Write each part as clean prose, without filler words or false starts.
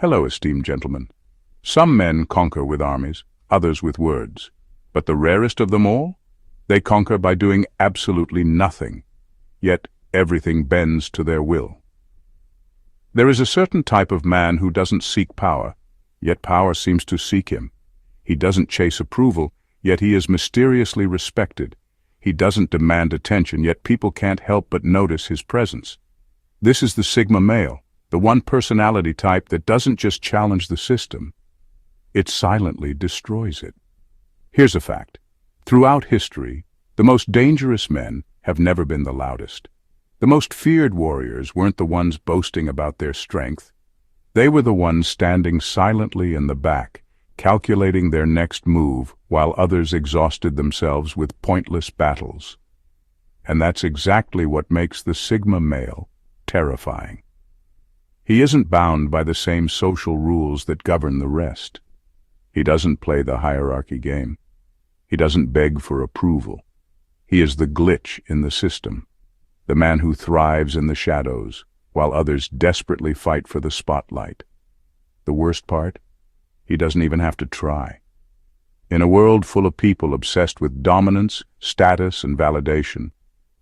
Hello, esteemed gentlemen. Some men conquer with armies, others with words. But the rarest of them all? They conquer by doing absolutely nothing. Yet everything bends to their will. There is a certain type of man who doesn't seek power, yet power seems to seek him. He doesn't chase approval, yet he is mysteriously respected. He doesn't demand attention, yet people can't help but notice his presence. This is the Sigma male, the one personality type that doesn't just challenge the system, it silently destroys it. Here's a fact. Throughout history, the most dangerous men have never been the loudest. The most feared warriors weren't the ones boasting about their strength. They were the ones standing silently in the back, calculating their next move while others exhausted themselves with pointless battles. And that's exactly what makes the Sigma male terrifying. He isn't bound by the same social rules that govern the rest. He doesn't play the hierarchy game. He doesn't beg for approval. He is the glitch in the system, the man who thrives in the shadows while others desperately fight for the spotlight. The worst part? He doesn't even have to try. In a world full of people obsessed with dominance, status, and validation,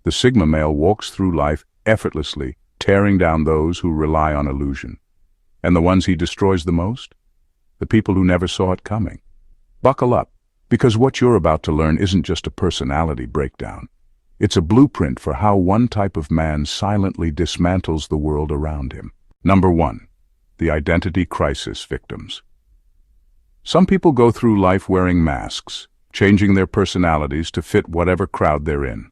the Sigma male walks through life effortlessly, tearing down those who rely on illusion. And the ones he destroys the most? The people who never saw it coming. Buckle up, because what you're about to learn isn't just a personality breakdown. It's a blueprint for how one type of man silently dismantles the world around him. Number 1. The identity crisis victims. Some people go through life wearing masks, changing their personalities to fit whatever crowd they're in.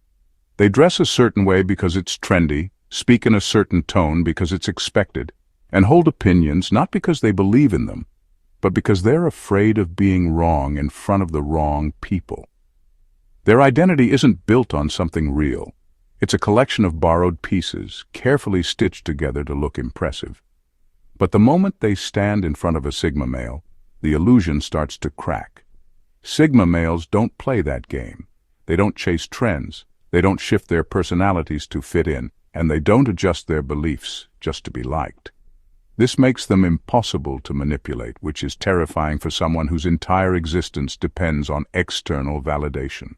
They dress a certain way because it's trendy, speak in a certain tone because it's expected, and hold opinions not because they believe in them, but because they're afraid of being wrong in front of the wrong people. Their identity isn't built on something real. It's a collection of borrowed pieces, carefully stitched together to look impressive. But the moment they stand in front of a Sigma male, the illusion starts to crack. Sigma males don't play that game. They don't chase trends. They don't shift their personalities to fit in, and they don't adjust their beliefs just to be liked. This makes them impossible to manipulate, which is terrifying for someone whose entire existence depends on external validation.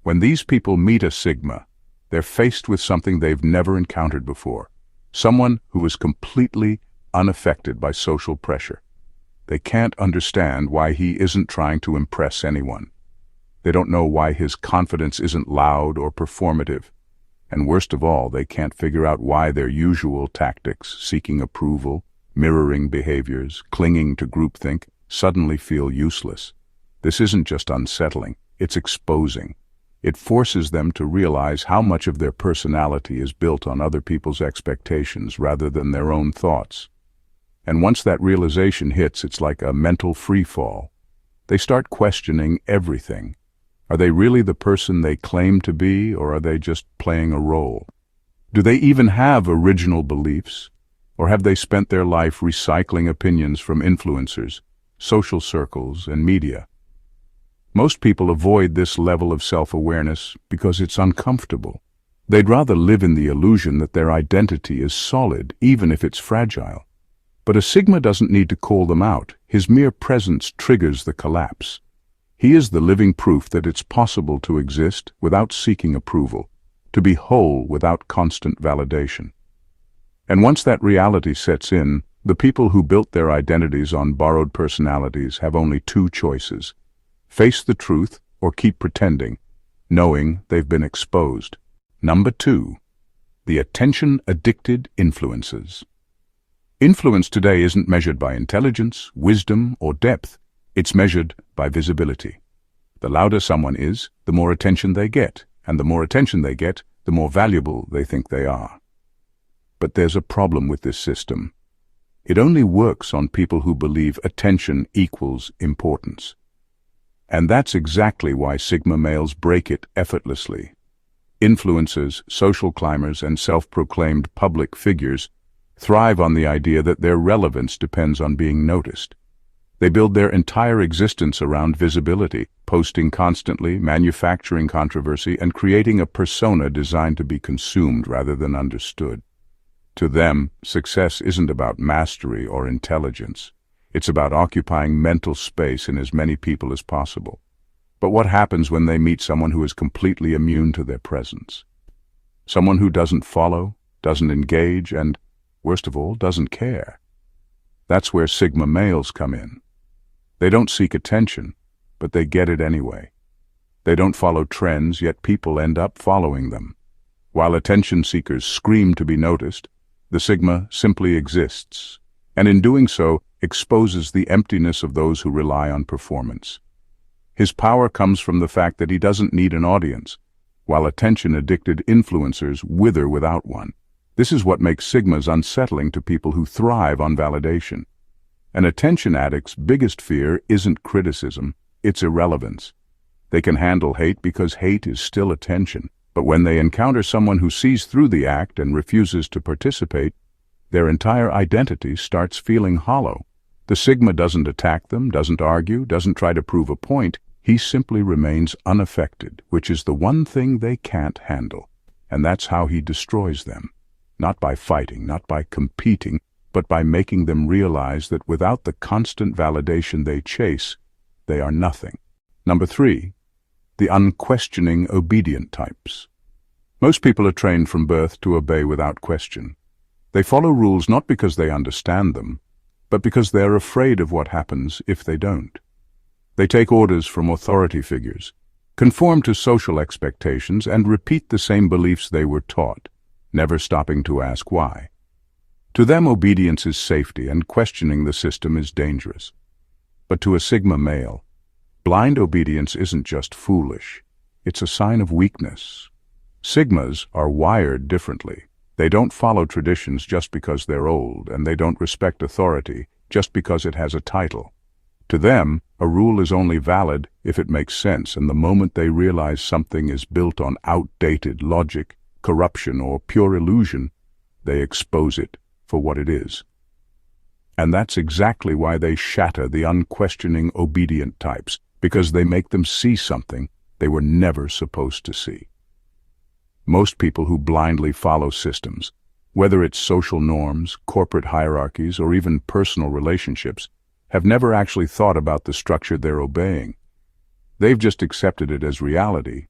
When these people meet a Sigma, they're faced with something they've never encountered before, someone who is completely unaffected by social pressure. They can't understand why he isn't trying to impress anyone. They don't know why his confidence isn't loud or performative. And worst of all, they can't figure out why their usual tactics, seeking approval, mirroring behaviors, clinging to groupthink, suddenly feel useless. This isn't just unsettling, it's exposing. It forces them to realize how much of their personality is built on other people's expectations rather than their own thoughts. And once that realization hits, it's like a mental free-fall. They start questioning everything. Are they really the person they claim to be, or are they just playing a role? Do they even have original beliefs, or have they spent their life recycling opinions from influencers, social circles, and media? Most people avoid this level of self-awareness because it's uncomfortable. They'd rather live in the illusion that their identity is solid, even if it's fragile. But a Sigma doesn't need to call them out. His mere presence triggers the collapse. He is the living proof that it's possible to exist without seeking approval, to be whole without constant validation. And once that reality sets in, the people who built their identities on borrowed personalities have only two choices: face the truth or keep pretending, knowing they've been exposed. Number 2. The attention-addicted influences. Influence today isn't measured by intelligence, wisdom, or depth. It's measured by visibility. The louder someone is, the more attention they get, and the more attention they get, the more valuable they think they are. But there's a problem with this system. It only works on people who believe attention equals importance. And that's exactly why Sigma males break it effortlessly. Influencers, social climbers, and self-proclaimed public figures thrive on the idea that their relevance depends on being noticed. They build their entire existence around visibility, posting constantly, manufacturing controversy, and creating a persona designed to be consumed rather than understood. To them, success isn't about mastery or intelligence. It's about occupying mental space in as many people as possible. But what happens when they meet someone who is completely immune to their presence? Someone who doesn't follow, doesn't engage, and, worst of all, doesn't care. That's where Sigma males come in. They don't seek attention, but they get it anyway. They don't follow trends, yet people end up following them. While attention seekers scream to be noticed, the Sigma simply exists, and in doing so, exposes the emptiness of those who rely on performance. His power comes from the fact that he doesn't need an audience, while attention-addicted influencers wither without one. This is what makes Sigmas unsettling to people who thrive on validation. An attention addict's biggest fear isn't criticism, it's irrelevance. They can handle hate because hate is still attention, but when they encounter someone who sees through the act and refuses to participate, their entire identity starts feeling hollow. The Sigma doesn't attack them, doesn't argue, doesn't try to prove a point. He simply remains unaffected, which is the one thing they can't handle. And that's how he destroys them. Not by fighting, not by competing, but by making them realize that without the constant validation they chase, they are nothing. Number 3, the unquestioning obedient types. Most people are trained from birth to obey without question. They follow rules not because they understand them, but because they're afraid of what happens if they don't. They take orders from authority figures, conform to social expectations, and repeat the same beliefs they were taught, never stopping to ask why. To them, obedience is safety, and questioning the system is dangerous. But to a Sigma male, blind obedience isn't just foolish, it's a sign of weakness. Sigmas are wired differently. They don't follow traditions just because they're old, and they don't respect authority just because it has a title. To them, a rule is only valid if it makes sense, and the moment they realize something is built on outdated logic, corruption, or pure illusion, they expose it for what it is. And that's exactly why they shatter the unquestioning obedient types, because they make them see something they were never supposed to see. Most people who blindly follow systems, whether it's social norms, corporate hierarchies, or even personal relationships, have never actually thought about the structure they're obeying. They've just accepted it as reality.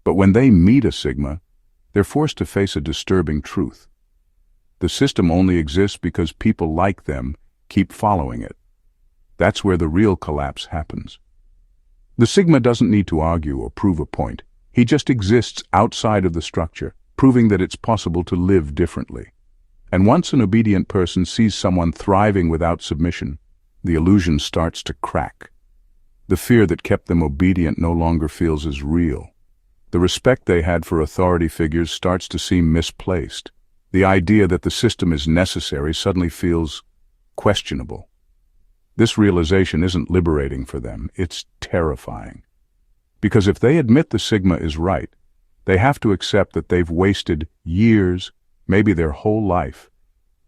But when they meet a Sigma, they're forced to face a disturbing truth. The system only exists because people like them keep following it. That's where the real collapse happens. The Sigma doesn't need to argue or prove a point. He just exists outside of the structure, proving that it's possible to live differently. And once an obedient person sees someone thriving without submission, the illusion starts to crack. The fear that kept them obedient no longer feels as real. The respect they had for authority figures starts to seem misplaced. The idea that the system is necessary suddenly feels questionable. This realization isn't liberating for them, it's terrifying. Because if they admit the Sigma is right, they have to accept that they've wasted years, maybe their whole life,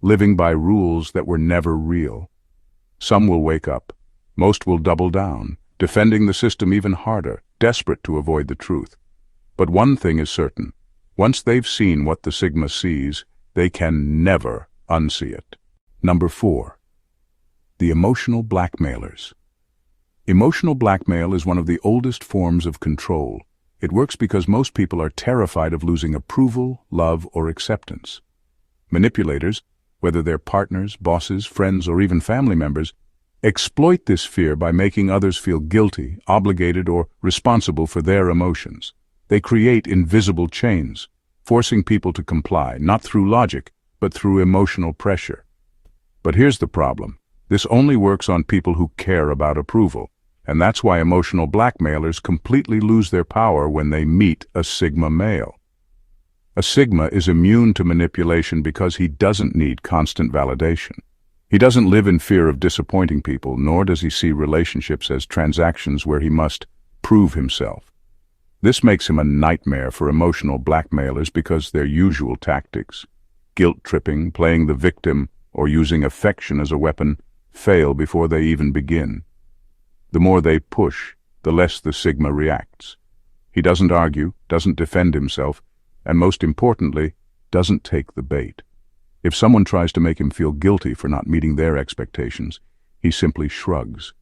living by rules that were never real. Some will wake up, most will double down, defending the system even harder, desperate to avoid the truth. But one thing is certain, once they've seen what the Sigma sees, they can never unsee it. Number 4. The emotional blackmailers. Emotional blackmail is one of the oldest forms of control. It works because most people are terrified of losing approval, love, or acceptance. Manipulators, whether they're partners, bosses, friends, or even family members, exploit this fear by making others feel guilty, obligated, or responsible for their emotions. They create invisible chains, forcing people to comply, not through logic, but through emotional pressure. But here's the problem. This only works on people who care about approval, and that's why emotional blackmailers completely lose their power when they meet a Sigma male. A Sigma is immune to manipulation because he doesn't need constant validation. He doesn't live in fear of disappointing people, nor does he see relationships as transactions where he must prove himself. This makes him a nightmare for emotional blackmailers because their usual tactics, guilt-tripping, playing the victim, or using affection as a weapon, fail before they even begin. The more they push, the less the Sigma reacts. He doesn't argue, doesn't defend himself, and most importantly, doesn't take the bait. If someone tries to make him feel guilty for not meeting their expectations, he simply shrugs.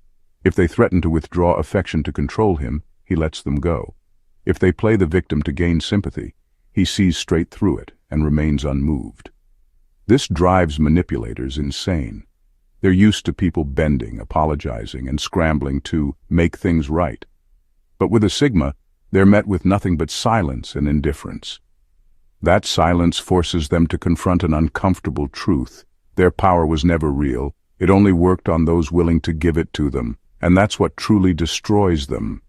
If they threaten to withdraw affection to control him, he lets them go. If they play the victim to gain sympathy, he sees straight through it and remains unmoved. This drives manipulators insane. They're used to people bending, apologizing, and scrambling to make things right. But with a Sigma, they're met with nothing but silence and indifference. That silence forces them to confront an uncomfortable truth. Their power was never real. It only worked on those willing to give it to them, and that's what truly destroys them.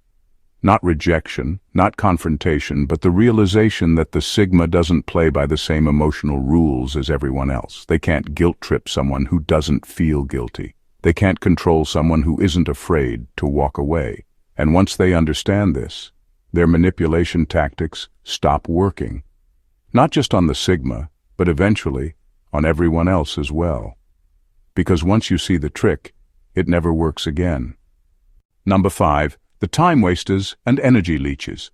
Not rejection, not confrontation, but the realization that the Sigma doesn't play by the same emotional rules as everyone else. They can't guilt-trip someone who doesn't feel guilty. They can't control someone who isn't afraid to walk away. And once they understand this, their manipulation tactics stop working. Not just on the Sigma, but eventually on everyone else as well. Because once you see the trick, it never works again. Number 5. The time wasters and energy leeches.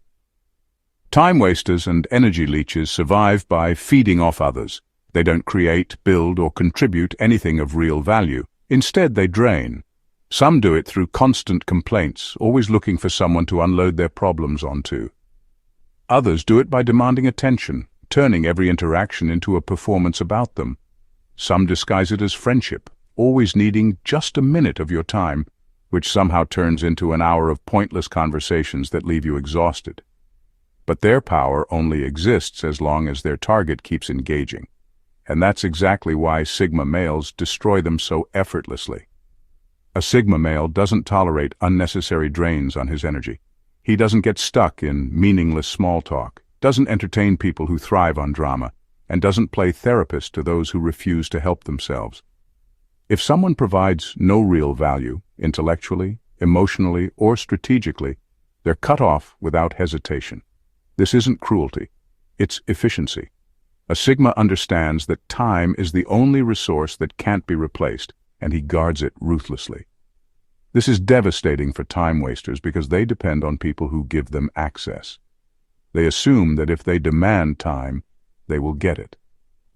Time wasters and energy leeches survive by feeding off others. They don't create, build, or contribute anything of real value. Instead, they drain. Some do it through constant complaints, always looking for someone to unload their problems onto. Others do it by demanding attention, turning every interaction into a performance about them. Some disguise it as friendship, always needing just a minute of your time, which somehow turns into an hour of pointless conversations that leave you exhausted. But their power only exists as long as their target keeps engaging. And that's exactly why Sigma males destroy them so effortlessly. A Sigma male doesn't tolerate unnecessary drains on his energy. He doesn't get stuck in meaningless small talk, doesn't entertain people who thrive on drama, and doesn't play therapist to those who refuse to help themselves. If someone provides no real value, intellectually, emotionally, or strategically, they're cut off without hesitation. This isn't cruelty, it's efficiency. A Sigma understands that time is the only resource that can't be replaced, and he guards it ruthlessly. This is devastating for time wasters because they depend on people who give them access. They assume that if they demand time, they will get it.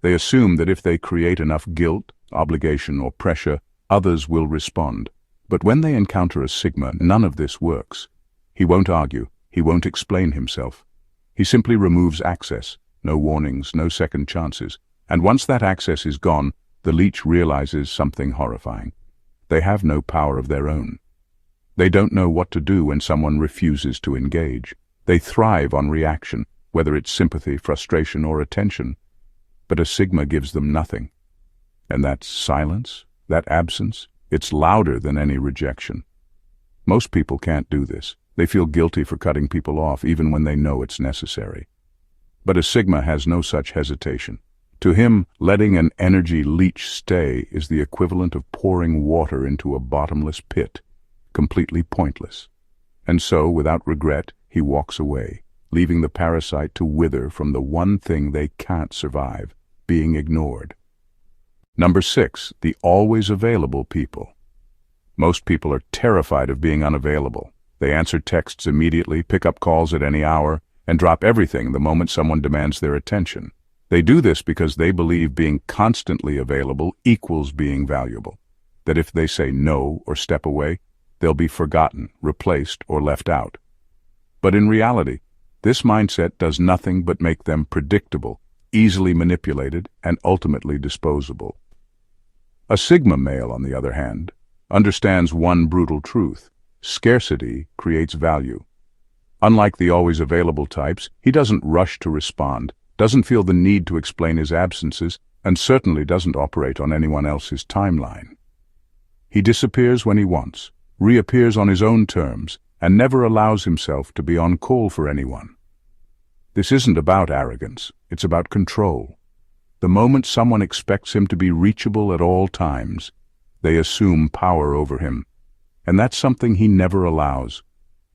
They assume that if they create enough guilt, obligation, or pressure, others will respond. But when they encounter a Sigma, none of this works. He won't argue. He won't explain himself. He simply removes access. No warnings, no second chances. And once that access is gone, the leech realizes something horrifying. They have no power of their own. They don't know what to do when someone refuses to engage. They thrive on reaction, whether it's sympathy, frustration, or attention. But a Sigma gives them nothing. And that silence, that absence, it's louder than any rejection. Most people can't do this. They feel guilty for cutting people off even when they know it's necessary. But a Sigma has no such hesitation. To him, letting an energy leech stay is the equivalent of pouring water into a bottomless pit, completely pointless. And so, without regret, he walks away, leaving the parasite to wither from the one thing they can't survive, being ignored. Number 6, the always available people. Most people are terrified of being unavailable. They answer texts immediately, pick up calls at any hour, and drop everything the moment someone demands their attention. They do this because they believe being constantly available equals being valuable. That if they say no or step away, they'll be forgotten, replaced, or left out. But in reality, this mindset does nothing but make them predictable, easily manipulated, and ultimately disposable. A Sigma male, on the other hand, understands one brutal truth. Scarcity creates value. Unlike the always available types, he doesn't rush to respond, doesn't feel the need to explain his absences, and certainly doesn't operate on anyone else's timeline. He disappears when he wants, reappears on his own terms, and never allows himself to be on call for anyone. This isn't about arrogance, it's about control. The moment someone expects him to be reachable at all times, they assume power over him, and that's something he never allows.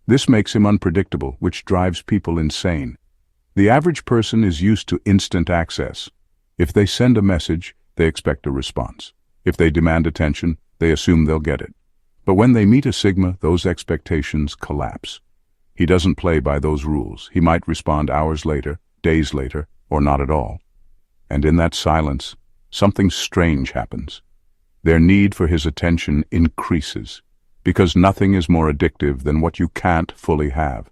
This makes him unpredictable, which drives people insane. The average person is used to instant access. If they send a message, they expect a response. If they demand attention, they assume they'll get it. But when they meet a Sigma, those expectations collapse. He doesn't play by those rules. He might respond hours later, days later, or not at all. And in that silence, something strange happens. Their need for his attention increases, because nothing is more addictive than what you can't fully have.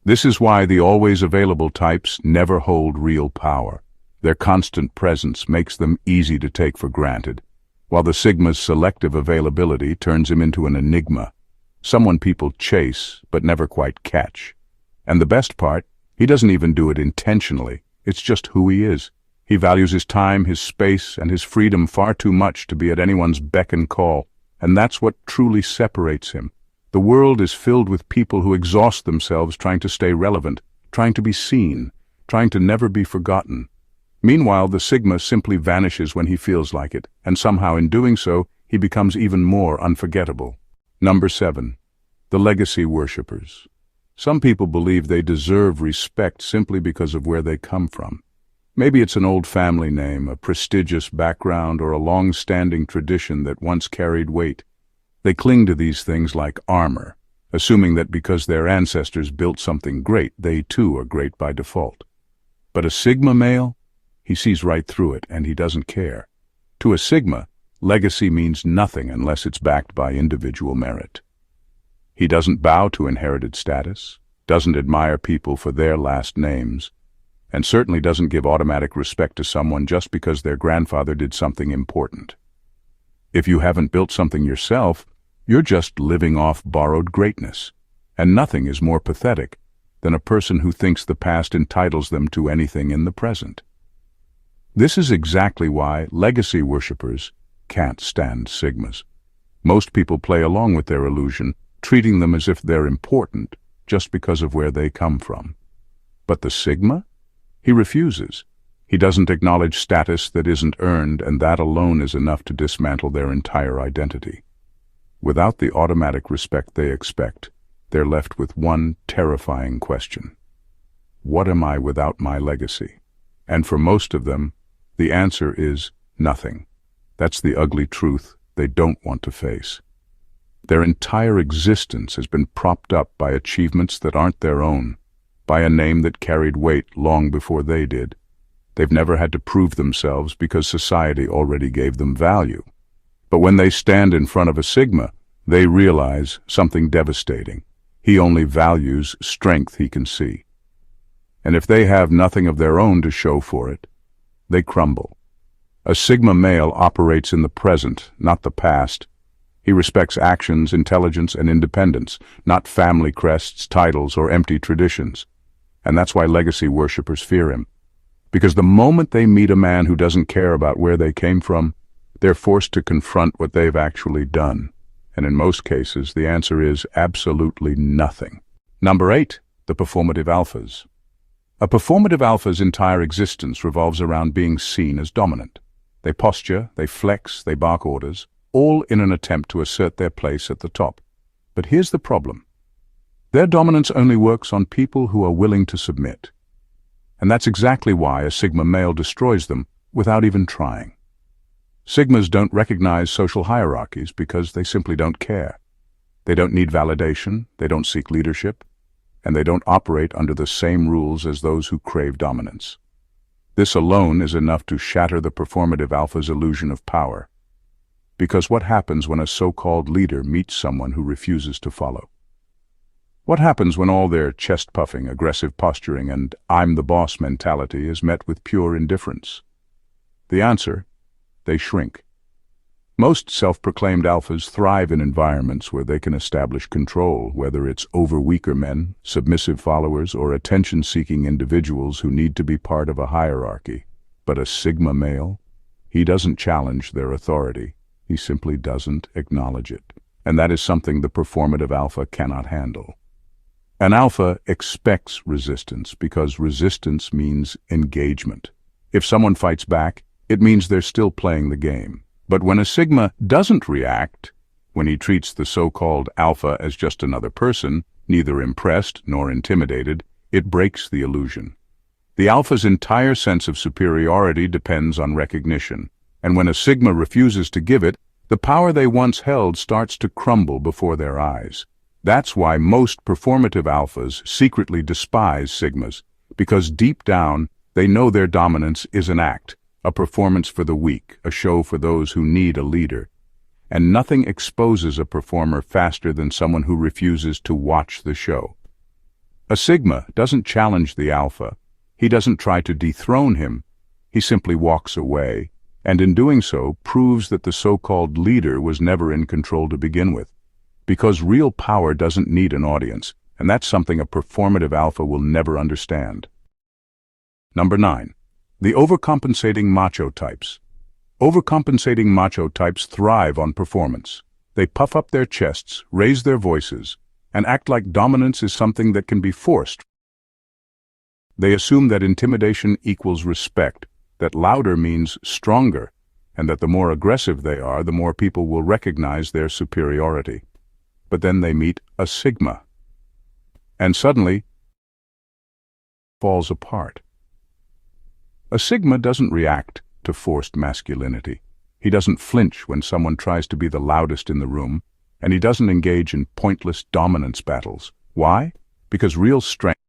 This is why the always available types never hold real power. Their constant presence makes them easy to take for granted, while the Sigma's selective availability turns him into an enigma, someone people chase but never quite catch. And the best part, he doesn't even do it intentionally. It's just who he is. He values his time, his space, and his freedom far too much to be at anyone's beck and call, and that's what truly separates him. The world is filled with people who exhaust themselves trying to stay relevant, trying to be seen, trying to never be forgotten. Meanwhile, the Sigma simply vanishes when he feels like it, and somehow in doing so, he becomes even more unforgettable. Number 7. The legacy worshippers. Some people believe they deserve respect simply because of where they come from. Maybe it's an old family name, a prestigious background, or a long-standing tradition that once carried weight. They cling to these things like armor, assuming that because their ancestors built something great, they too are great by default. But a Sigma male? He sees right through it, and he doesn't care. To a Sigma, legacy means nothing unless it's backed by individual merit. He doesn't bow to inherited status, doesn't admire people for their last names, and certainly doesn't give automatic respect to someone just because their grandfather did something important. If you haven't built something yourself, you're just living off borrowed greatness, and nothing is more pathetic than a person who thinks the past entitles them to anything in the present. This is exactly why legacy worshippers can't stand Sigmas. Most people play along with their illusion, treating them as if they're important just because of where they come from. But the Sigma? He refuses. He doesn't acknowledge status that isn't earned, and that alone is enough to dismantle their entire identity. Without the automatic respect they expect, they're left with one terrifying question. What am I without my legacy? And for most of them, the answer is nothing. That's the ugly truth they don't want to face. Their entire existence has been propped up by achievements that aren't their own, by a name that carried weight long before they did. They've never had to prove themselves because society already gave them value. But when they stand in front of a Sigma, they realize something devastating. He only values strength he can see. And if they have nothing of their own to show for it, they crumble. A Sigma male operates in the present, not the past. He respects actions, intelligence, and independence, not family crests, titles, or empty traditions. And that's why legacy worshippers fear him. Because the moment they meet a man who doesn't care about where they came from, they're forced to confront what they've actually done. And in most cases, the answer is absolutely nothing. Number 8, the performative alphas. A performative alpha's entire existence revolves around being seen as dominant. They posture, they flex, they bark orders, all in an attempt to assert their place at the top. But here's the problem. Their dominance only works on people who are willing to submit. And that's exactly why a Sigma male destroys them without even trying. Sigmas don't recognize social hierarchies because they simply don't care. They don't need validation, they don't seek leadership, and they don't operate under the same rules as those who crave dominance. This alone is enough to shatter the performative alpha's illusion of power. Because what happens when a so-called leader meets someone who refuses to follow? What happens when all their chest-puffing, aggressive posturing, and "I'm the boss" mentality is met with pure indifference? The answer: they shrink. Most self-proclaimed alphas thrive in environments where they can establish control, whether it's over weaker men, submissive followers, or attention-seeking individuals who need to be part of a hierarchy. But a Sigma male? He doesn't challenge their authority. He simply doesn't acknowledge it. And that is something the performative alpha cannot handle. An alpha expects resistance because resistance means engagement. If someone fights back, it means they're still playing the game. But when a Sigma doesn't react, when he treats the so-called alpha as just another person, neither impressed nor intimidated, it breaks the illusion. The alpha's entire sense of superiority depends on recognition, and when a Sigma refuses to give it, the power they once held starts to crumble before their eyes. That's why most performative alphas secretly despise Sigmas, because deep down they know their dominance is an act, a performance for the weak, a show for those who need a leader. And nothing exposes a performer faster than someone who refuses to watch the show. A sigma doesn't challenge the alpha. He doesn't try to dethrone him. He simply walks away, and in doing so proves that the so-called leader was never in control to begin with. Because real power doesn't need an audience, and that's something a performative alpha will never understand. Number 9. The overcompensating macho types. Overcompensating macho types thrive on performance. They puff up their chests, raise their voices, and act like dominance is something that can be forced. They assume that intimidation equals respect, that louder means stronger, and that the more aggressive they are, the more people will recognize their superiority. But then they meet a sigma, and suddenly falls apart. A sigma doesn't react to forced masculinity. He doesn't flinch when someone tries to be the loudest in the room, and he doesn't engage in pointless dominance battles. Why? Because real strength,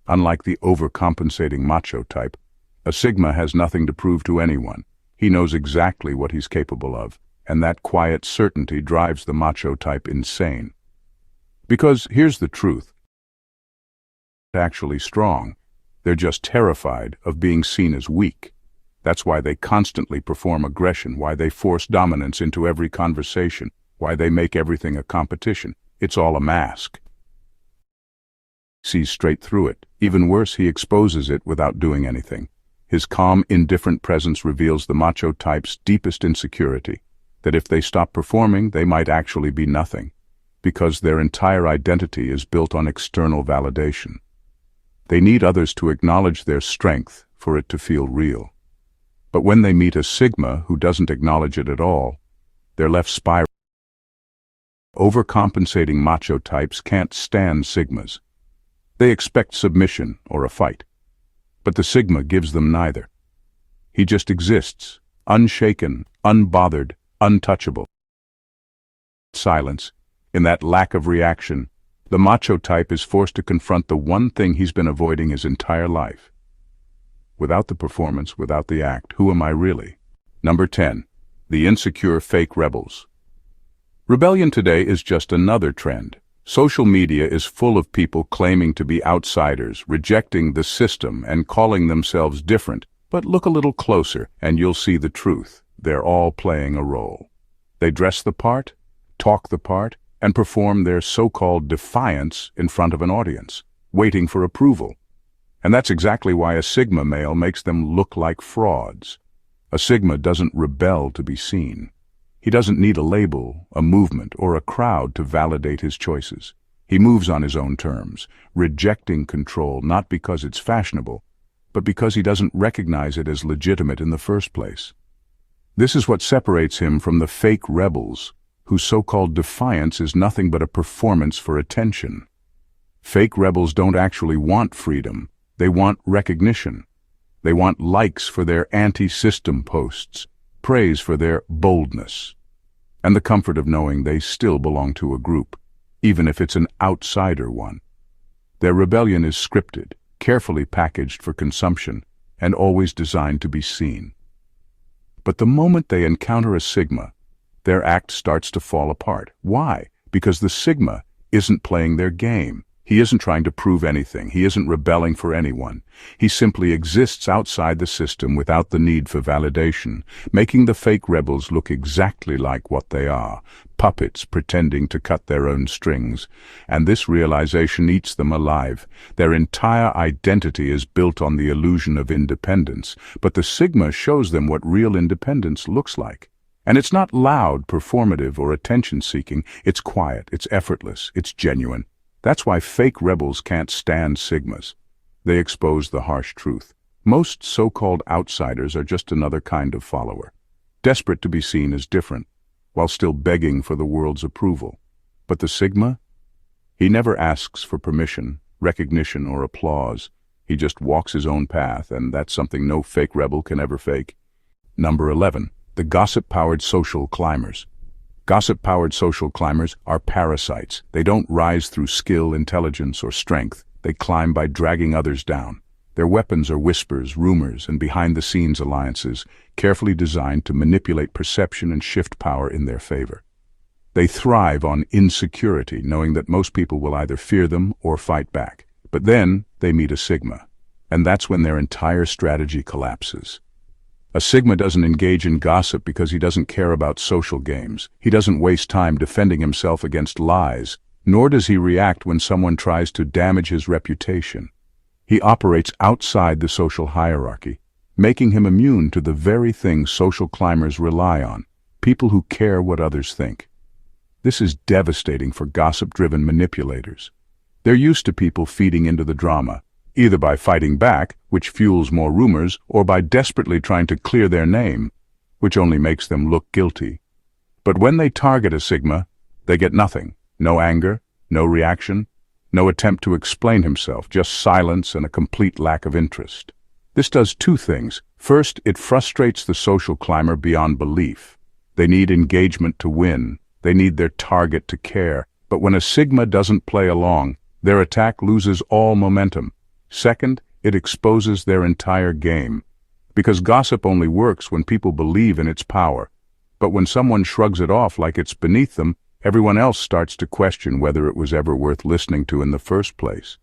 unlike the overcompensating macho type, a sigma has nothing to prove to anyone. He knows exactly what he's capable of, and that quiet certainty drives the macho type insane. Because here's the truth. They're actually strong. They're just terrified of being seen as weak. That's why they constantly perform aggression, why they force dominance into every conversation, why they make everything a competition. It's all a mask. He sees straight through it. Even worse, he exposes it without doing anything. His calm, indifferent presence reveals the macho type's deepest insecurity, that if they stop performing, they might actually be nothing, because their entire identity is built on external validation. They need others to acknowledge their strength for it to feel real. But when they meet a sigma who doesn't acknowledge it at all, they're left spiraling. Overcompensating macho types can't stand sigmas. They expect submission or a fight. But the sigma gives them neither. He just exists, unshaken, unbothered, untouchable. Silence, in that lack of reaction, the macho type is forced to confront the one thing he's been avoiding his entire life. Without the performance, without the act, who am I really? Number 10. The insecure fake rebels. Rebellion today is just another trend. Social media is full of people claiming to be outsiders, rejecting the system and calling themselves different. But look a little closer and you'll see the truth. They're all playing a role. They dress the part, talk the part, and perform their so-called defiance in front of an audience, waiting for approval. And that's exactly why a sigma male makes them look like frauds. A sigma doesn't rebel to be seen. He doesn't need a label, a movement, or a crowd to validate his choices. He moves on his own terms, rejecting control not because it's fashionable, but because he doesn't recognize it as legitimate in the first place. This is what separates him from the fake rebels, whose so-called defiance is nothing but a performance for attention. Fake rebels don't actually want freedom. They want recognition. They want likes for their anti-system posts, praise for their boldness, and the comfort of knowing they still belong to a group, even if it's an outsider one. Their rebellion is scripted, carefully packaged for consumption, and always designed to be seen. But the moment they encounter a sigma, their act starts to fall apart. Why? Because the sigma isn't playing their game. He isn't trying to prove anything. He isn't rebelling for anyone. He simply exists outside the system without the need for validation, making the fake rebels look exactly like what they are, puppets pretending to cut their own strings. And this realization eats them alive. Their entire identity is built on the illusion of independence, but the sigma shows them what real independence looks like. And it's not loud, performative, or attention-seeking. It's quiet, it's effortless, it's genuine. That's why fake rebels can't stand sigmas. They expose the harsh truth. Most so-called outsiders are just another kind of follower, desperate to be seen as different, while still begging for the world's approval. But the sigma? He never asks for permission, recognition, or applause. He just walks his own path, and that's something no fake rebel can ever fake. Number 11. The gossip-powered social climbers. Gossip-powered social climbers are parasites. They don't rise through skill, intelligence, or strength. They climb by dragging others down. Their weapons are whispers, rumors, and behind-the-scenes alliances, carefully designed to manipulate perception and shift power in their favor. They thrive on insecurity, knowing that most people will either fear them or fight back. But then they meet a Sigma, and that's when their entire strategy collapses. A Sigma doesn't engage in gossip because he doesn't care about social games. He doesn't waste time defending himself against lies, nor does he react when someone tries to damage his reputation. He operates outside the social hierarchy, making him immune to the very things social climbers rely on, people who care what others think. This is devastating for gossip-driven manipulators. They're used to people feeding into the drama, either by fighting back, which fuels more rumors, or by desperately trying to clear their name, which only makes them look guilty. But when they target a Sigma, they get nothing. No anger, no reaction, no attempt to explain himself, just silence and a complete lack of interest. This does two things. First, it frustrates the social climber beyond belief. They need engagement to win. They need their target to care. But when a Sigma doesn't play along, their attack loses all momentum. Second, it exposes their entire game. Because gossip only works when people believe in its power. But when someone shrugs it off like it's beneath them, everyone else starts to question whether it was ever worth listening to in the first place.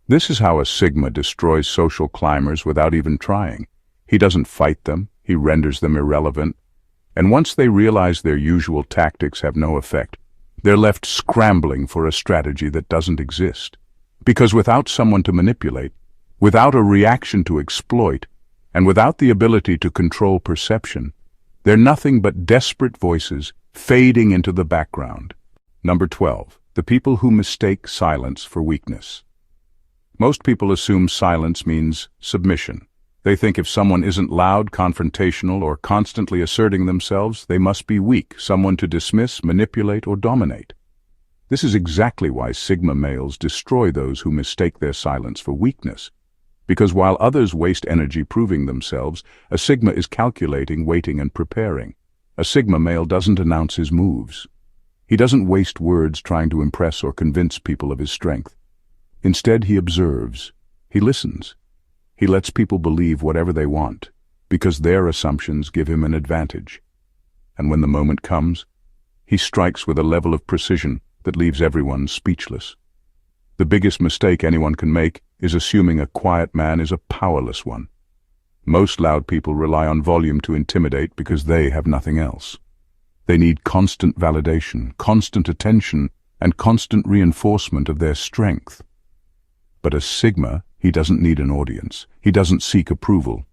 This is how a Sigma destroys social climbers without even trying. He doesn't fight them, he renders them irrelevant. And once they realize their usual tactics have no effect, they're left scrambling for a strategy that doesn't exist. Because without someone to manipulate, without a reaction to exploit, and without the ability to control perception, they're nothing but desperate voices fading into the background. Number 12. The people who mistake silence for weakness. Most people assume silence means submission. They think if someone isn't loud, confrontational, or constantly asserting themselves, they must be weak, someone to dismiss, manipulate, or dominate. This is exactly why Sigma males destroy those who mistake their silence for weakness. Because while others waste energy proving themselves, a Sigma is calculating, waiting, and preparing. A Sigma male doesn't announce his moves. He doesn't waste words trying to impress or convince people of his strength. Instead, he observes. He listens. He lets people believe whatever they want, because their assumptions give him an advantage. And when the moment comes, he strikes with a level of precision that leaves everyone speechless. The biggest mistake anyone can make is assuming a quiet man is a powerless one. Most loud people rely on volume to intimidate because they have nothing else. They need constant validation, constant attention, and constant reinforcement of their strength. But a Sigma, he doesn't need an audience. He doesn't seek approval.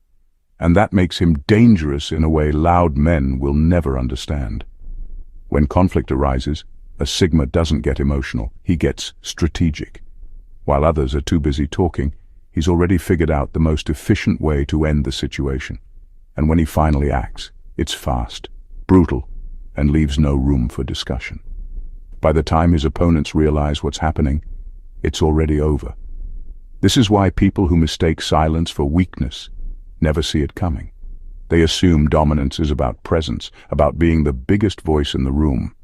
And that makes him dangerous in a way loud men will never understand. When conflict arises, a Sigma doesn't get emotional, he gets strategic. While others are too busy talking, he's already figured out the most efficient way to end the situation. And when he finally acts, it's fast, brutal, and leaves no room for discussion. By the time his opponents realize what's happening, it's already over. This is why people who mistake silence for weakness never see it coming. They assume dominance is about presence, about being the biggest voice in the room.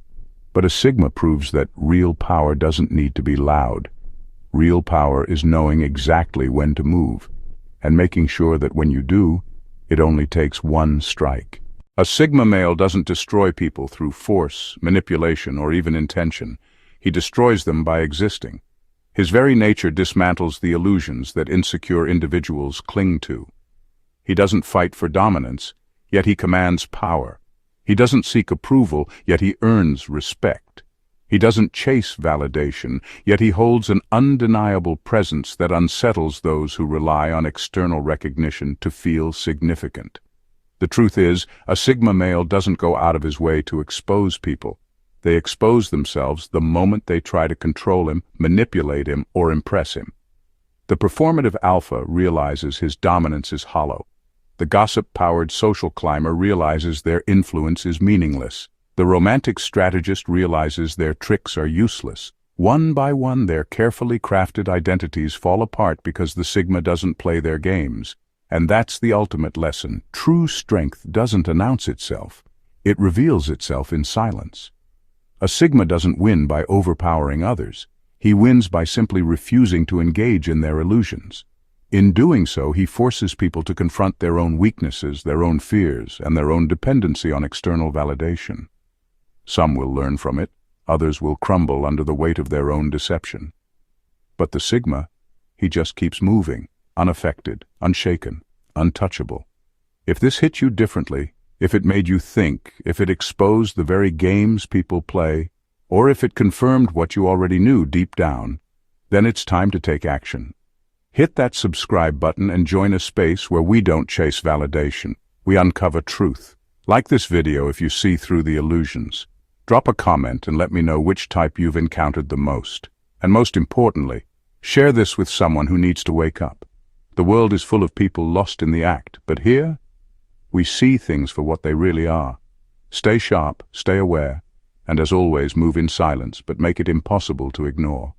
But a Sigma proves that real power doesn't need to be loud. Real power is knowing exactly when to move, and making sure that when you do, it only takes one strike. A Sigma male doesn't destroy people through force, manipulation, or even intention. He destroys them by existing. His very nature dismantles the illusions that insecure individuals cling to. He doesn't fight for dominance, yet he commands power. He doesn't seek approval, yet he earns respect. He doesn't chase validation, yet he holds an undeniable presence that unsettles those who rely on external recognition to feel significant. The truth is, a Sigma male doesn't go out of his way to expose people. They expose themselves the moment they try to control him, manipulate him, or impress him. The performative alpha realizes his dominance is hollow. The gossip-powered social climber realizes their influence is meaningless. The romantic strategist realizes their tricks are useless. One by one, their carefully crafted identities fall apart because the Sigma doesn't play their games. And that's the ultimate lesson. True strength doesn't announce itself. It reveals itself in silence. A Sigma doesn't win by overpowering others. He wins by simply refusing to engage in their illusions. In doing so, he forces people to confront their own weaknesses, their own fears, and their own dependency on external validation. Some will learn from it, others will crumble under the weight of their own deception. But the Sigma, he just keeps moving, unaffected, unshaken, untouchable. If this hit you differently, if it made you think, if it exposed the very games people play, or if it confirmed what you already knew deep down, then it's time to take action. Hit that subscribe button and join a space where we don't chase validation. We uncover truth. Like this video if you see through the illusions. Drop a comment and let me know which type you've encountered the most. And most importantly, share this with someone who needs to wake up. The world is full of people lost in the act, but here, we see things for what they really are. Stay sharp, stay aware, and as always, move in silence, but make it impossible to ignore.